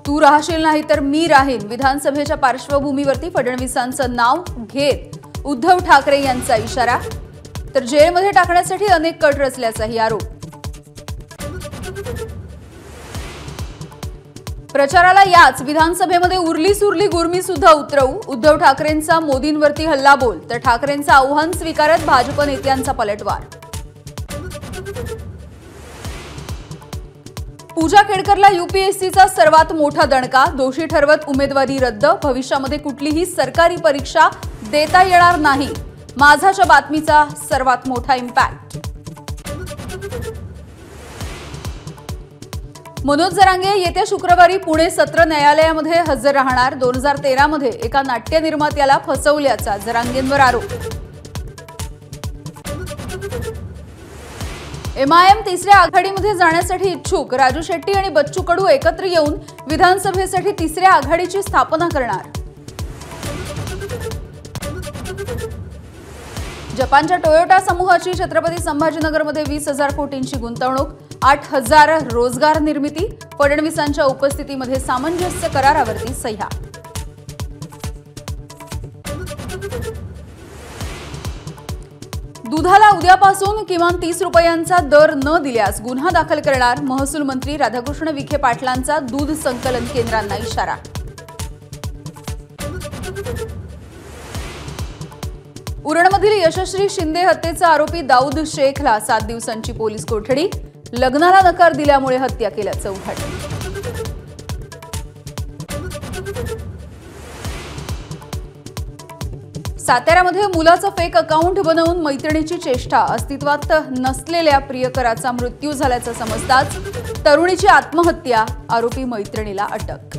तू राहशील नाही तर मी राहीन विधानसभेच्या पार्श्वभूमीवरती फडणवीसांचं नाव घेत उद्धव ठाकरे यांचा इशारा। तर जेलमध्ये टाकण्यासाठी अनेक कट रचल्याचाही आरोप। प्रचाराला याच विधानसभेमध्ये उरली सुरली गुरमी सुद्धा उतरवू, उद्धव ठाकरेंचा मोदींवरती हल्लाबोल, तर ठाकरेंचं आव्हान स्वीकारत भाजप नेत्यांचा पलटवार। पूजा केडकरला यूपीएससीचा सर्वात मोठा दणका, दोषी ठरवत उमेदवारी रद्द, भविष्यामध्ये कुठलीही सरकारी परीक्षा देता येणार नाही, माझाच्या बातमीचा सर्वात मोठा इम्पॅक्ट। मनोज जरांगे येत्या शुक्रवारी पुणे सत्र न्यायालयामध्ये हजर राहणार। 2013 मध्ये एका नाट्य निर्मात्याला फसवल्याचा जरांगेंवर आरोप। एमआयएम तिसऱ्या आघाडीमध्ये जाण्यासाठी इच्छुक, राजू शेट्टी आणि बच्चू कडू एकत्र येऊन विधानसभेसाठी तिसऱ्या आघाडीची स्थापना करणार। जपानच्या टोयोटा समूहाची छत्रपती संभाजीनगरमध्ये 20,000 कोटींची गुंतवणूक, 8,000 रोजगार निर्मिती, फडणवीसांच्या उपस्थितीमध्ये सामंजस्य करारावरती सह्या। दुधाला उद्यापासून किमान 30 रुपयांचा दर न दिल्यास गुन्हा दाखल करणार, महसूल मंत्री राधाकृष्ण विखे पाटलांचा दूध संकलन केंद्रांना इशारा। उरणमधील यशश्री शिंदे हत्येचा आरोपी दाऊद शेखला 7 दिवसांची पोलीस कोठडी, लग्नाला नकार दिल्यामुळे हत्या केल्याचं उघड। साताऱ्यामध्ये मुलाचं फेक अकाउंट बनवून मैत्रिणीची चेष्टा, अस्तित्वात नसलेल्या प्रियकराचा मृत्यू झाल्याचं समजताच तरुणीची आत्महत्या, आरोपी मैत्रिणीला अटक।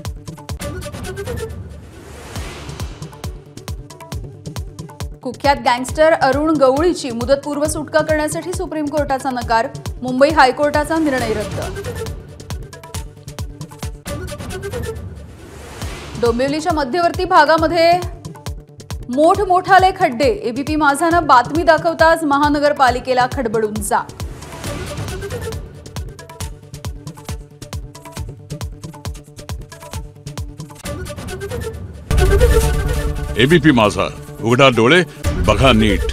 कुख्यात गँगस्टर अरुण गवळीची मुदतपूर्व सुटका करण्यासाठी सुप्रीम कोर्टाचा नकार, मुंबई हायकोर्टाचा निर्णय रद्द। डोंबिवलीच्या मध्यवर्ती भागामध्ये मोठमोठाले खड्डे, एबीपी माझानं बातमी दाखवताच महानगरपालिकेला खडबडून जा। एबीपी माझा, उघडा डोळे बघा नीट।